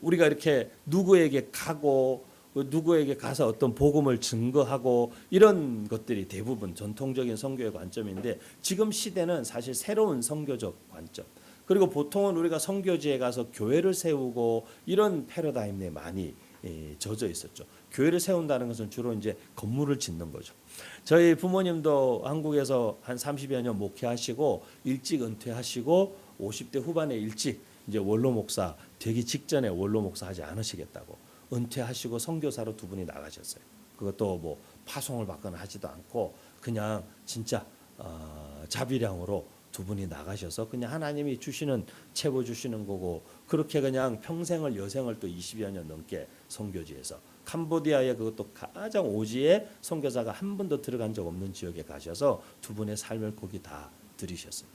우리가 이렇게 누구에게 가고 누구에게 가서 어떤 복음을 증거하고 이런 것들이 대부분 전통적인 선교의 관점인데 지금 시대는 사실 새로운 선교적 관점 그리고 보통은 우리가 선교지에 가서 교회를 세우고 이런 패러다임에 많이 젖어 있었죠. 교회를 세운다는 것은 주로 이제 건물을 짓는 거죠. 저희 부모님도 한국에서 한 30여 년 목회하시고 일찍 은퇴하시고 50대 후반에 일찍 이제 원로 목사 되기 직전에 원로 목사 하지 않으시겠다고 은퇴하시고 선교사로 두 분이 나가셨어요. 그것도 뭐 파송을 받거나 하지도 않고 그냥 진짜 자비량으로 두 분이 나가셔서 그냥 하나님이 주시는 채워 주시는 거고 그렇게 그냥 평생을 여생을 또 20여 년 넘게 선교지에서 캄보디아의 그것도 가장 오지에 선교사가 한 번도 들어간 적 없는 지역에 가셔서 두 분의 삶을 거기 다 들이셨어요.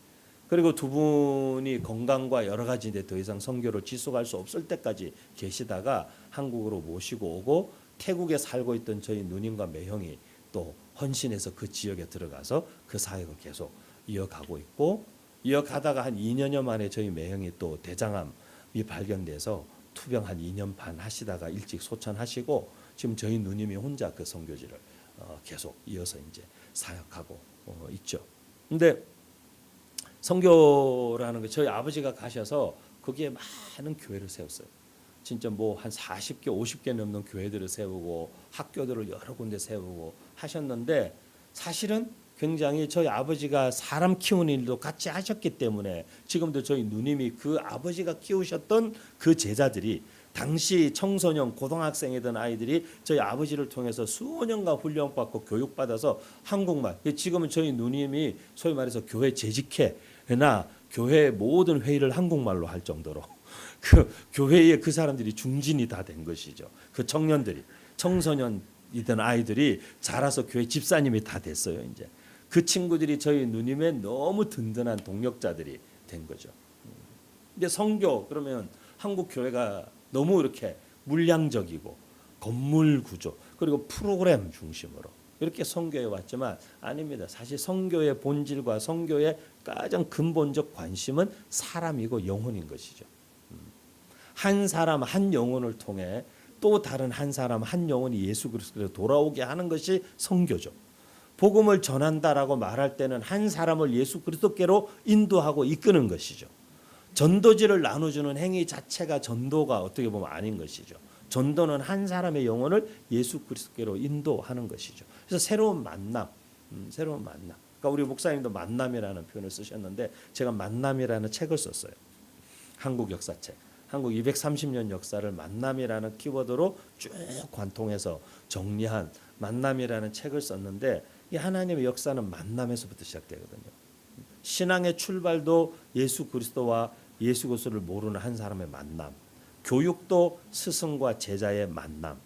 그리고 두 분이 건강과 여러 가지인데 더 이상 선교를 지속할 수 없을 때까지 계시다가 한국으로 모시고 오고 태국에 살고 있던 저희 누님과 매형이 또 헌신해서 그 지역에 들어가서 그 사역을 계속 이어가고 있고 이어가다가 한 2년여 만에 저희 매형이 또 대장암이 발견돼서 투병 한 2년 반 하시다가 일찍 소천하시고 지금 저희 누님이 혼자 그 선교지를 계속 이어서 이제 사역하고 있죠. 근데 선교라는 게 저희 아버지가 가셔서 거기에 많은 교회를 세웠어요. 진짜 뭐 한 40개, 50개 넘는 교회들을 세우고 학교들을 여러 군데 세우고 하셨는데 사실은 굉장히 저희 아버지가 사람 키우는 일도 같이 하셨기 때문에 지금도 저희 누님이 그 아버지가 키우셨던 그 제자들이 당시 청소년 고등학생이던 아이들이 저희 아버지를 통해서 수년간 훈련받고 교육받아서 한국말 지금은 저희 누님이 소위 말해서 교회 재직회나 교회 모든 회의를 한국말로 할 정도로 그 교회에 그 사람들이 중진이 다 된 것이죠. 그 청년들이 청소년이던 아이들이 자라서 교회 집사님이 다 됐어요. 이제 그 친구들이 저희 누님의 너무 든든한 동력자들이 된 거죠. 근데 선교 그러면 한국 교회가 너무 이렇게 물량적이고 건물 구조 그리고 프로그램 중심으로 이렇게 선교해 왔지만 아닙니다. 사실 선교의 본질과 선교의 가장 근본적 관심은 사람이고 영혼인 것이죠. 한 사람 한 영혼을 통해 또 다른 한 사람 한 영혼이 예수 그리스도로 돌아오게 하는 것이 선교죠. 복음을 전한다라고 말할 때는 한 사람을 예수 그리스도께로 인도하고 이끄는 것이죠. 전도지를 나눠주는 행위 자체가 전도가 어떻게 보면 아닌 것이죠. 전도는 한 사람의 영혼을 예수 그리스도께로 인도하는 것이죠. 그래서 새로운 만남, 새로운 만남. 그러니까 우리 목사님도 만남이라는 표현을 쓰셨는데 제가 만남이라는 책을 썼어요. 한국 역사책. 한국 230년 역사를 만남이라는 키워드로 쭉 관통해서 정리한 만남이라는 책을 썼는데 이 하나님의 역사는 만남에서부터 시작되거든요. 신앙의 출발도 예수 그리스도와 예수 그리스도를 모르는 한 사람의 만남, 교육도 스승과 제자의 만남,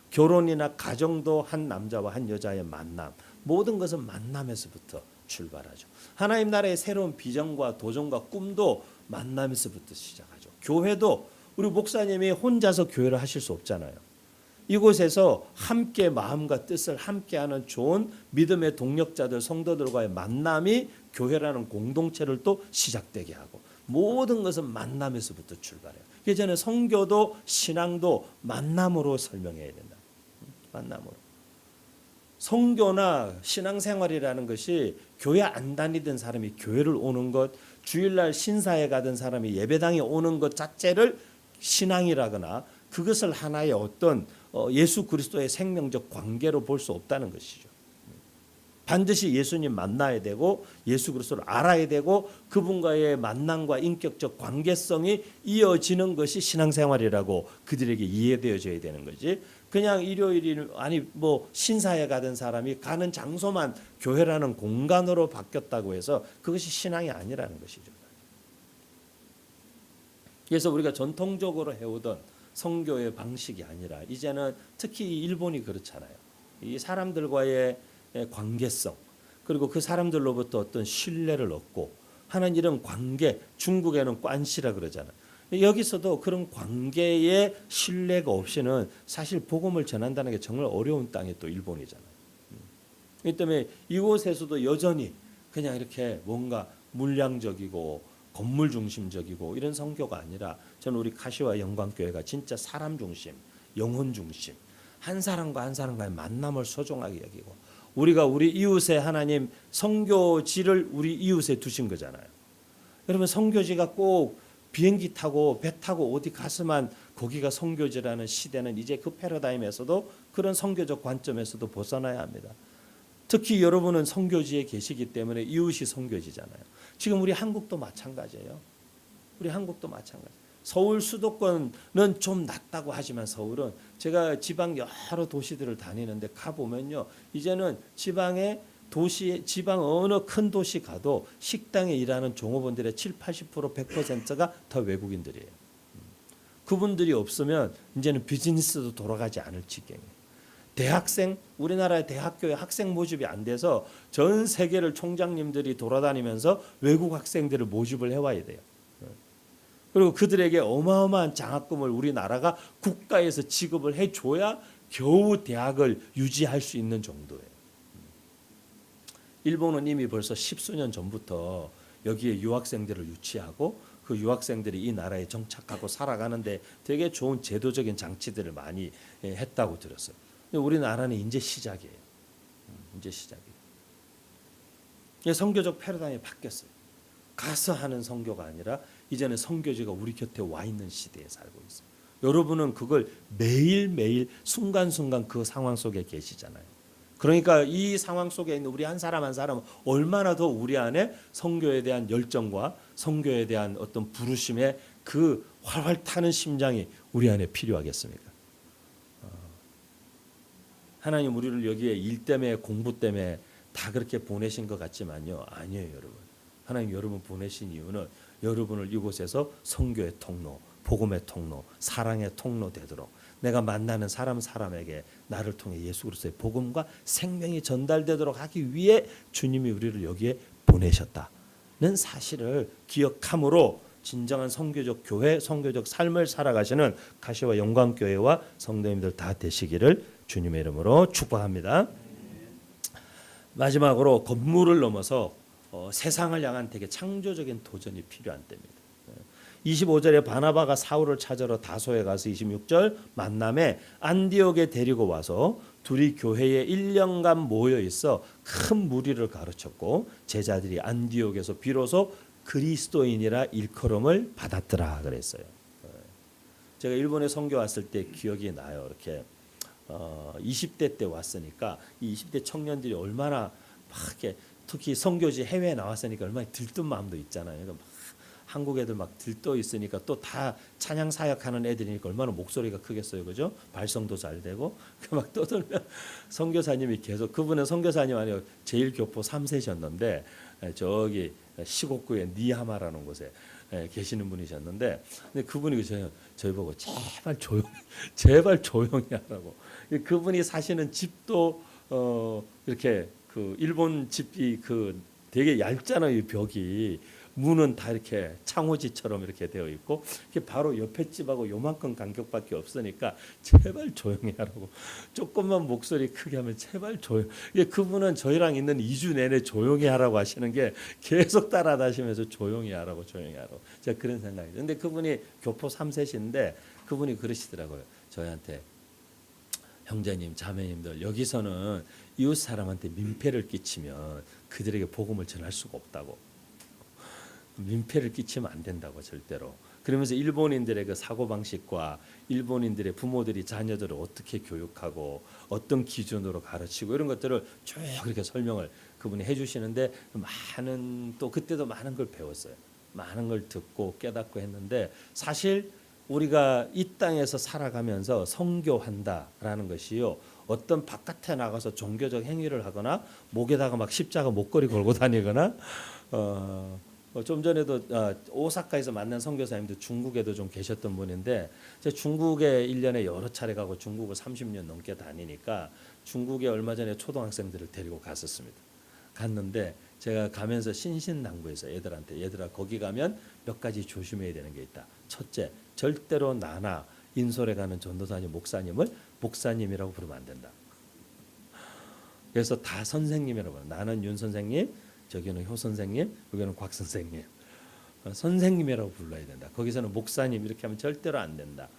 결혼이나 가정도 한 남자와 한 여자의 만남, 모든 것은 만남에서부터 출발하죠. 하나님 나라의 새로운 비전과 도전과 꿈도 만남에서부터 시작하죠. 교회도 우리 목사님이 혼자서 교회를 하실 수 없잖아요. 이곳에서 함께 마음과 뜻을 함께하는 좋은 믿음의 동력자들 성도들과의 만남이 교회라는 공동체를 또 시작되게 하고 모든 것은 만남에서부터 출발해요. 예전에 선교도 신앙도 만남으로 설명해야 된다. 만남으로. 선교나 신앙생활이라는 것이 교회 안 다니던 사람이 교회를 오는 것, 주일날 신사에 가던 사람이 예배당에 오는 것 자체를 신앙이라거나 그것을 하나의 어떤 예수 그리스도의 생명적 관계로 볼 수 없다는 것이죠. 반드시 예수님 만나야 되고 예수 그리스도를 알아야 되고 그분과의 만남과 인격적 관계성이 이어지는 것이 신앙생활이라고 그들에게 이해되어져야 되는 거지. 그냥 일요일이 아니 뭐 신사에 가던 사람이 가는 장소만 교회라는 공간으로 바뀌었다고 해서 그것이 신앙이 아니라는 것이죠. 그래서 우리가 전통적으로 해오던 선교의 방식이 아니라 이제는 특히 일본이 그렇잖아요. 이 사람들과의 관계성 그리고 그 사람들로부터 어떤 신뢰를 얻고 하는 이런 관계, 중국에는 관시라 그러잖아요. 여기서도 그런 관계의 신뢰가 없이는 사실 복음을 전한다는 게 정말 어려운 땅이 또 일본이잖아요. 그렇기 때문에 이곳에서도 여전히 그냥 이렇게 뭔가 물량적이고 건물 중심적이고 이런 선교가 아니라 저는 우리 카시와 영광교회가 진짜 사람 중심, 영혼 중심, 한 사람과 한 사람과의 만남을 소중하게 여기고 우리가 우리 이웃에 하나님 선교지를 우리 이웃에 두신 거잖아요. 여러분 선교지가 꼭 비행기 타고 배 타고 어디 가서만 거기가 선교지라는 시대는 이제 그 패러다임에서도 그런 선교적 관점에서도 벗어나야 합니다. 특히 여러분은 선교지에 계시기 때문에 이웃이 선교지잖아요. 지금 우리 한국도 마찬가지예요. 우리 한국도 마찬가지. 서울 수도권은 좀 낫다고 하지만 서울은 제가 지방 여러 도시들을 다니는데 가 보면요. 이제는 지방의 도시 지방 어느 큰 도시 가도 식당에 일하는 종업원들의 7, 80%, 100%가 다 외국인들이에요. 그분들이 없으면 이제는 비즈니스도 돌아가지 않을 지경이에요. 대학생 우리나라의 대학교에 학생 모집이 안 돼서 전 세계를 총장님들이 돌아다니면서 외국 학생들을 모집을 해와야 돼요. 그리고 그들에게 어마어마한 장학금을 우리나라가 국가에서 지급을 해줘야 겨우 대학을 유지할 수 있는 정도예요. 일본은 이미 벌써 10수년 전부터 여기에 유학생들을 유치하고 그 유학생들이 이 나라에 정착하고 살아가는데 되게 좋은 제도적인 장치들을 많이 했다고 들었어요. 근데 우리나라는 이제 시작이에요. 이제 시작이에요. 선교적 패러다임이 바뀌었어요. 가서 하는 선교가 아니라 이제는 선교지가 우리 곁에 와 있는 시대에 살고 있어요. 여러분은 그걸 매일매일 순간순간 그 상황 속에 계시잖아요. 그러니까 이 상황 속에 있는 우리 한 사람 한 사람은 얼마나 더 우리 안에 선교에 대한 열정과 선교에 대한 어떤 부르심의 그 활활 타는 심장이 우리 안에 필요하겠습니까? 하나님 우리를 여기에 일 때문에 공부 때문에 다 그렇게 보내신 것 같지만요. 아니에요, 여러분. 하나님 여러분 보내신 이유는 여러분을 이곳에서 선교의 통로, 복음의 통로, 사랑의 통로 되도록 내가 만나는 사람에게 나를 통해 예수 그리스도의 복음과 생명이 전달되도록 하기 위해 주님이 우리를 여기에 보내셨다는 사실을 기억함으로 진정한 선교적 교회, 선교적 삶을 살아가시는 가시와 영광교회와 성도님들 다 되시기를 주님의 이름으로 축복합니다. 마지막으로 건물을 넘어서 세상을 향한 되게 창조적인 도전이 필요한 때입니다. 25절에 바나바가 사울을 찾으러 다소에 가서 26절 만남에 안디옥에 데리고 와서 둘이 교회에 1년간 모여 있어 큰 무리를 가르쳤고 제자들이 안디옥에서 비로소 그리스도인이라 일컬음을 받았더라 그랬어요. 제가 일본에 선교 왔을 때 기억이 나요. 이렇게 20대 때 왔으니까 이 20대 청년들이 얼마나 막 이렇게 특히 선교지 해외에 나왔으니까 얼마나 들뜬 마음도 있잖아요. 그러니까 막 한국 애들 막 들떠 있으니까 또 다 찬양 사역하는 애들이니까 얼마나 목소리가 크겠어요, 그죠? 발성도 잘 되고 막 떠들면 선교사님이 계속 그분은 선교사님 아니고 제일교포 3세셨는데 저기 시곡구의 니하마라는 곳에 계시는 분이셨는데 근데 그분이 저희 보고 제발 조용히 하라고. 그분이 사시는 집도 이렇게 그 일본 집이 그 되게 얇잖아요, 벽이. 문은 다 이렇게 창호지처럼 이렇게 되어 있고 바로 옆에 집하고 요만큼 간격밖에 없으니까 제발 조용히 하라고. 조금만 목소리 크게 하면 제발 조용. 그분은 저희랑 있는 2주 내내 조용히 하라고 하시는 게 계속 따라다니면서 조용히 하라고. 제가 그런 생각이. 근데 그분이 교포 3세신데 그분이 그러시더라고요. 저희한테 형제님, 자매님들 여기서는 이웃 사람한테 민폐를 끼치면 그들에게 복음을 전할 수가 없다고. 민폐를 끼치면 안 된다고 절대로. 그러면서 일본인들의 그 사고방식과 일본인들의 부모들이 자녀들을 어떻게 교육하고 어떤 기준으로 가르치고 이런 것들을 쭉 그렇게 설명을 그분이 해주시는데 많은 또 그때도 많은 걸 배웠어요. 많은 걸 듣고 깨닫고 했는데 사실 우리가 이 땅에서 살아가면서 선교한다라는 것이요. 어떤 바깥에 나가서 종교적 행위를 하거나 목에다가 막 십자가 목걸이 걸고 다니거나 좀 전에도 오사카에서 만난 선교사님도 중국에도 좀 계셨던 분인데 제가 중국에 1년에 여러 차례 가고 중국을 30년 넘게 다니니까 중국에 얼마 전에 초등학생들을 데리고 갔었습니다. 갔는데 제가 가면서 신신당부해서 애들한테 얘들아 거기 가면 몇 가지 조심해야 되는 게 있다. 첫째, 절대로 나나 인솔에 가는 전도사님 목사님을 목사님이라고 부르면 안 된다. 그래서 다 선생님이라고 해요. 나는 윤 선생님, 저기는 효 선생님, 여기는 곽 선생님. 선생님이라고 불러야 된다. 거기서는 목사님 이렇게 하면 절대로 안 된다.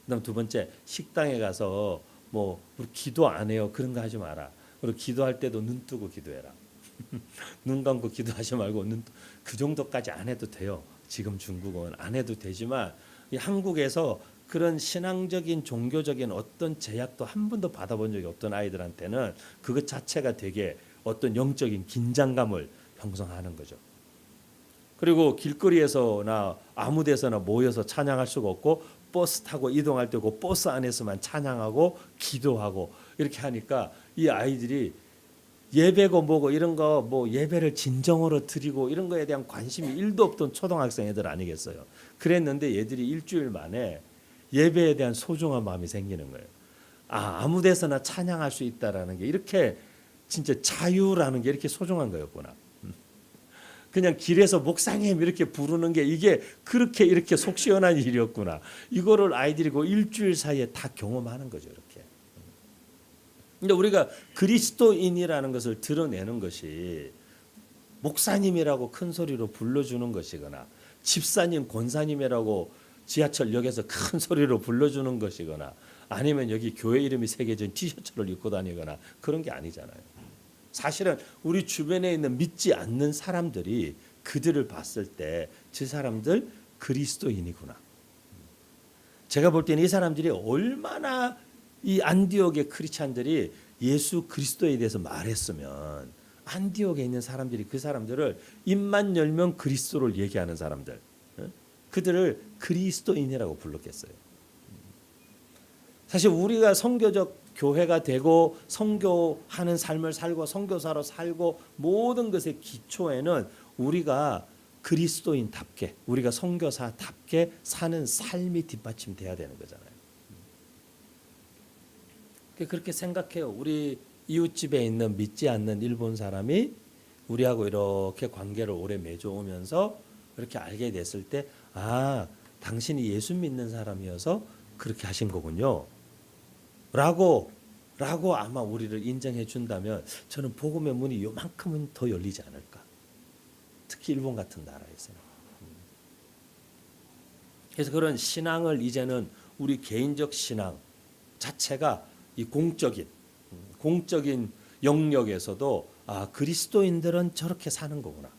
그다음 두 번째, 식당에 가서 뭐 우리 기도 안 해요. 그런 거 하지 마라. 그리고 기도할 때도 눈 뜨고 기도해라. 눈 감고 기도하지 말고 그 정도까지 안 해도 돼요. 지금 중국은 안 해도 되지만 이 한국에서 그런 신앙적인 종교적인 어떤 제약도 한 번도 받아본 적이 없던 아이들한테는 그것 자체가 되게 어떤 영적인 긴장감을 형성하는 거죠. 그리고 길거리에서나 아무 데서나 모여서 찬양할 수가 없고 버스 타고 이동할 때고 버스 안에서만 찬양하고 기도하고 이렇게 하니까 이 아이들이 예배고 뭐고 이런 거 뭐 예배를 진정으로 드리고 이런 거에 대한 관심이 1도 없던 초등학생 애들 아니겠어요. 그랬는데 얘들이 일주일 만에 예배에 대한 소중한 마음이 생기는 거예요. 아무 데서나 찬양할 수 있다라는 게 이렇게 진짜 자유라는 게 이렇게 소중한 거였구나. 그냥 길에서 목사님 이렇게 부르는 게 이게 그렇게 이렇게 속 시원한 일이었구나. 이거를 아이들이 그 일주일 사이에 다 경험하는 거죠. 이렇게. 근데 우리가 그리스도인이라는 것을 드러내는 것이 목사님이라고 큰 소리로 불러주는 것이거나 집사님, 권사님이라고 지하철역에서 큰 소리로 불러주는 것이거나 아니면 여기 교회 이름이 새겨진 티셔츠를 입고 다니거나 그런 게 아니잖아요. 사실은 우리 주변에 있는 믿지 않는 사람들이 그들을 봤을 때 저 사람들 그리스도인이구나. 제가 볼 때는 이 사람들이 얼마나 이 안디옥의 크리스찬들이 예수 그리스도에 대해서 말했으면 안디옥에 있는 사람들이 그 사람들을 입만 열면 그리스도를 얘기하는 사람들 그들을 그리스도인이라고 불렀겠어요. 사실 우리가 선교적 교회가 되고 선교하는 삶을 살고 선교사로 살고 모든 것의 기초에는 우리가 그리스도인답게 우리가 선교사답게 사는 삶이 뒷받침돼야 되는 거잖아요. 그렇게 생각해요. 우리 이웃집에 있는 믿지 않는 일본 사람이 우리하고 이렇게 관계를 오래 맺어오면서 이렇게 알게 됐을 때 당신이 예수 믿는 사람이어서 그렇게 하신 거군요. 라고 아마 우리를 인정해 준다면 저는 복음의 문이 요만큼은 더 열리지 않을까. 특히 일본 같은 나라에서. 그래서 그런 신앙을 이제는 우리 개인적 신앙 자체가 이 공적인 영역에서도 그리스도인들은 저렇게 사는 거구나.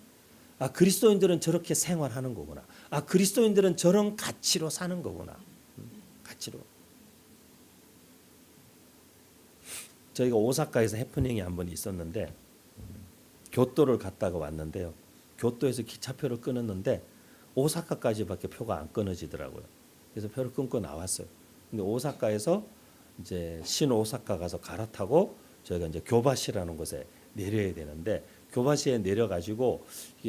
그리스도인들은 저렇게 생활하는 거구나. 그리스도인들은 저런 가치로 사는 거구나. 가치로. 저희가 오사카에서 해프닝이 한 번 있었는데 교토를 갔다가 왔는데요. 교토에서 기차표를 끊었는데 오사카까지밖에 표가 안 끊어지더라고요. 그래서 표를 끊고 나왔어요. 근데 오사카에서 이제 신오사카 가서 갈아타고 저희가 이제 교바시라는 곳에 내려야 되는데 교바시에 내려가지고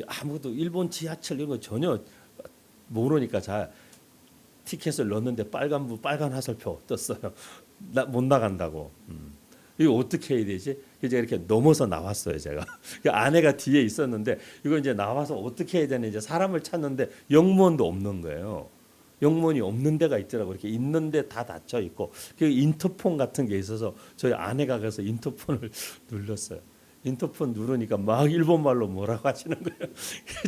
아무도 일본 지하철 이런 거 전혀 모르니까 잘 티켓을 넣었는데 빨간 화살표 떴어요. 못 나간다고. 이거 어떻게 해야 되지? 이제 이렇게 넘어서 나왔어요, 제가. 아내가 뒤에 있었는데 이거 이제 나와서 어떻게 해야 되는지 이제 사람을 찾는데 영무원도 없는 거예요. 영무원이 없는 데가 있더라고. 이렇게 있는데 다 닫혀 있고 그 인터폰 같은 게 있어서 저희 아내가 가서 인터폰을 눌렀어요. 인터폰 누르니까 막 일본말로 뭐라고 하시는 거예요.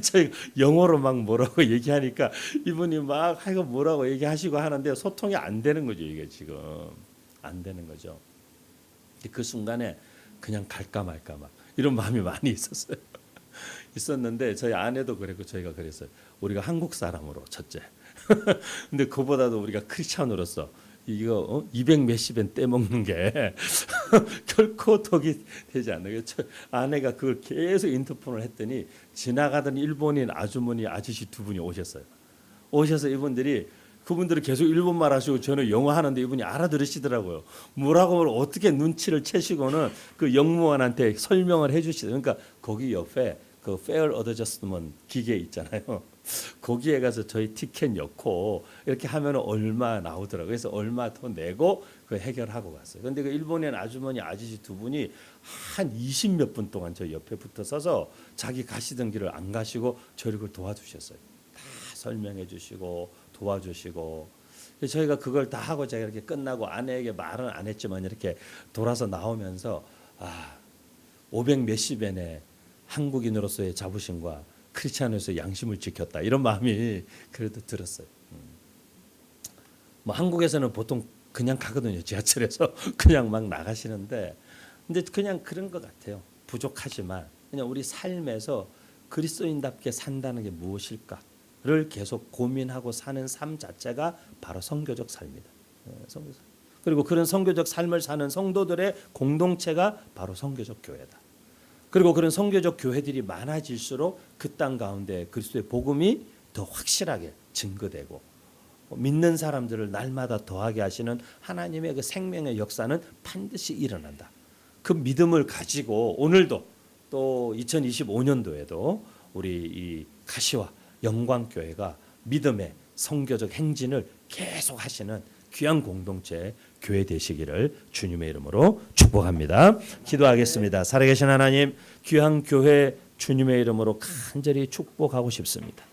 저희 영어로 막 뭐라고 얘기하니까 이분이 막 하여간 뭐라고 얘기하시고 하는데 소통이 안 되는 거죠. 이게 지금 안 되는 거죠. 그 순간에 그냥 갈까 말까 막 이런 마음이 많이 있었어요. 있었는데 저희 아내도 그랬고 저희가 그랬어요. 우리가 한국 사람으로 첫째. 근데 그보다도 우리가 크리스찬으로서 이거 200 몇십엔 떼먹는 게 결코 덕이 되지 않아요. 아내가 그걸 계속 인터폰을 했더니 지나가던 일본인 아주머니 아저씨 두 분이 오셨어요. 오셔서 이분들이 그분들이 계속 일본말 하시고 저는 영어 하는데 이분이 알아들으시더라고요. 뭐라고 어떻게 눈치를 채시고는 그 영무원한테 설명을 해주시더라고요. 그러니까 거기 옆에 그 Fair Adjustment 기계 있잖아요. 거기에 가서 저희 티켓 넣고 이렇게 하면 얼마 나오더라고요. 그래서 얼마 더 내고 그 해결하고 갔어요. 그런데 그 일본인 아주머니 아저씨 두 분이 한 20몇 분 동안 저 옆에 붙어 서서 자기 가시던 길을 안 가시고 저를 그걸 도와주셨어요. 다 설명해 주시고 도와주시고 저희가 그걸 다 하고 제가 이렇게 끝나고 아내에게 말은 안 했지만 이렇게 돌아서 나오면서 500 몇십 엔의 한국인으로서의 자부심과 크리스찬으로서의 양심을 지켰다 이런 마음이 그래도 들었어요. 뭐 한국에서는 보통 그냥 가거든요. 지하철에서 그냥 막 나가시는데 근데 그냥 그런 것 같아요. 부족하지만 그냥 우리 삶에서 그리스도인답게 산다는 게 무엇일까를 계속 고민하고 사는 삶 자체가 바로 선교적 삶이다. 선교적. 그리고 그런 선교적 삶을 사는 성도들의 공동체가 바로 선교적 교회다. 그리고 그런 선교적 교회들이 많아질수록 그 땅 가운데 그리스도의 복음이 더 확실하게 증거되고 믿는 사람들을 날마다 더하게 하시는 하나님의 그 생명의 역사는 반드시 일어난다. 그 믿음을 가지고 오늘도 또 2025년도에도 우리 이 가시와 영광교회가 믿음의 선교적 행진을 계속 하시는 귀한 공동체 교회 되시기를 주님의 이름으로 축복합니다. 기도하겠습니다. 살아계신 하나님, 귀한 교회 주님의 이름으로 간절히 축복하고 싶습니다.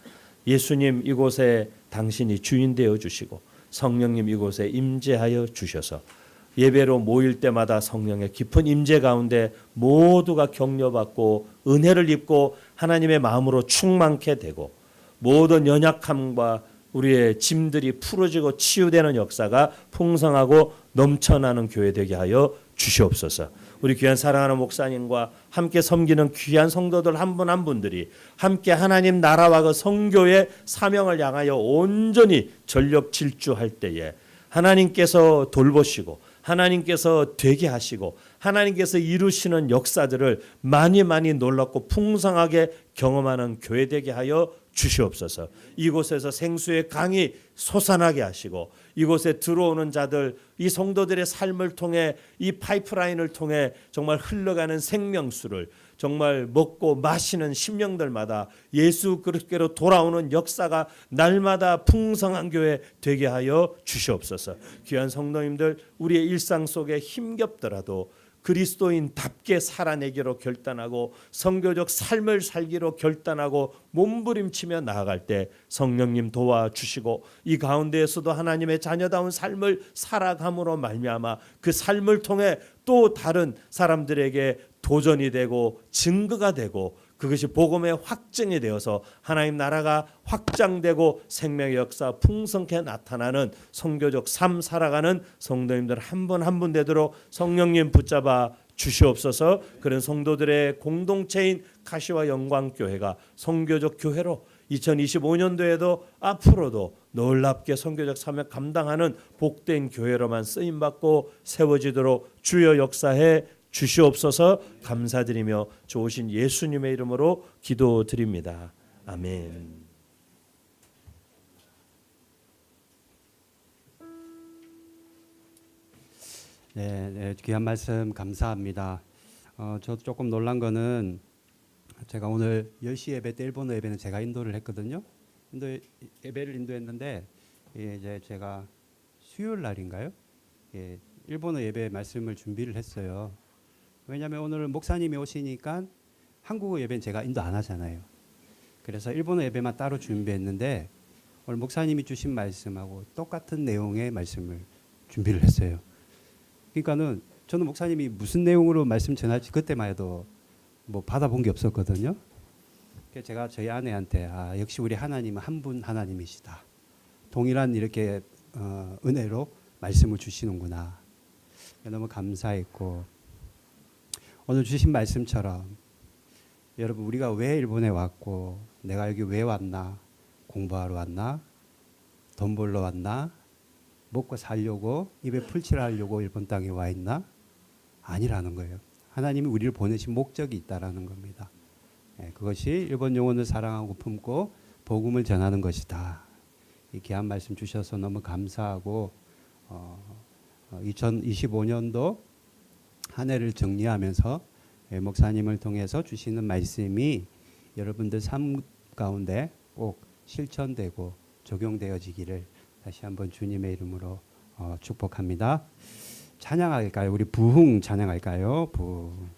예수님 이곳에 당신이 주인 되어 주시고 성령님 이곳에 임재하여 주셔서 예배로 모일 때마다 성령의 깊은 임재 가운데 모두가 격려받고 은혜를 입고 하나님의 마음으로 충만케 되고 모든 연약함과 우리의 짐들이 풀어지고 치유되는 역사가 풍성하고 넘쳐나는 교회 되게 하여 주시옵소서. 우리 귀한 사랑하는 목사님과 함께 섬기는 귀한 성도들 한 분 한 분들이 함께 하나님 나라와 그 선교의 사명을 향하여 온전히 전력 질주할 때에 하나님께서 돌보시고 하나님께서 되게 하시고 하나님께서 이루시는 역사들을 많이 놀랍고 풍성하게 경험하는 교회 되게 하여 주시옵소서. 이곳에서 생수의 강이 솟아나게 하시고 이곳에 들어오는 자들 이 성도들의 삶을 통해 이 파이프라인을 통해 정말 흘러가는 생명수를 정말 먹고 마시는 심령들마다 예수 그리스도로 돌아오는 역사가 날마다 풍성한 교회 되게 하여 주시옵소서. 귀한 성도님들 우리의 일상 속에 힘겹더라도 그리스도인답게 살아내기로 결단하고 선교적 삶을 살기로 결단하고 몸부림치며 나아갈 때 성령님 도와주시고 이 가운데에서도 하나님의 자녀다운 삶을 살아감으로 말미암아 그 삶을 통해 또 다른 사람들에게 도전이 되고 증거가 되고 그것이 복음의 확증이 되어서 하나님 나라가 확장되고 생명의 역사 풍성케 나타나는 선교적 삶 살아가는 성도님들 한 분 한 분 되도록 성령님 붙잡아 주시옵소서. 그런 성도들의 공동체인 가시와 영광교회가 선교적 교회로 2025년도에도 앞으로도 놀랍게 선교적 사명 감당하는 복된 교회로만 쓰임받고 세워지도록 주여 역사해 주시옵소서. 감사드리며 좋으신 예수님의 이름으로 기도드립니다. 아멘. 네, 귀한 말씀 감사합니다. 저도 조금 놀란 거는 제가 오늘 10시 예배 때 일본어 예배는 제가 인도를 했거든요. 예배를 인도했는데 이제 제가 수요일 날인가요? 일본어 예배 말씀을 준비를 했어요. 왜냐하면 오늘 목사님이 오시니까 한국어 예배는 제가 인도 안 하잖아요. 그래서 일본어 예배만 따로 준비했는데 오늘 목사님이 주신 말씀하고 똑같은 내용의 말씀을 준비를 했어요. 그러니까는 저는 목사님이 무슨 내용으로 말씀 전할지 그때만 해도 뭐 받아본 게 없었거든요. 그래서 제가 저희 아내한테 역시 우리 하나님은 한 분 하나님이시다. 동일한 이렇게 은혜로 말씀을 주시는구나. 너무 감사했고 오늘 주신 말씀처럼 여러분 우리가 왜 일본에 왔고 내가 여기 왜 왔나? 공부하러 왔나? 돈 벌러 왔나? 먹고 살려고 입에 풀칠을 하려고 일본 땅에 와 있나? 아니라는 거예요. 하나님이 우리를 보내신 목적이 있다라는 겁니다. 그것이 일본 영혼을 사랑하고 품고 복음을 전하는 것이다. 이 귀한 말씀 주셔서 너무 감사하고 2025년도 한 해를 정리하면서 목사님을 통해서 주시는 말씀이 여러분들 삶 가운데 꼭 실천되고 적용되어지기를 다시 한번 주님의 이름으로 축복합니다. 찬양할까요? 우리 부흥 찬양할까요? 부흥.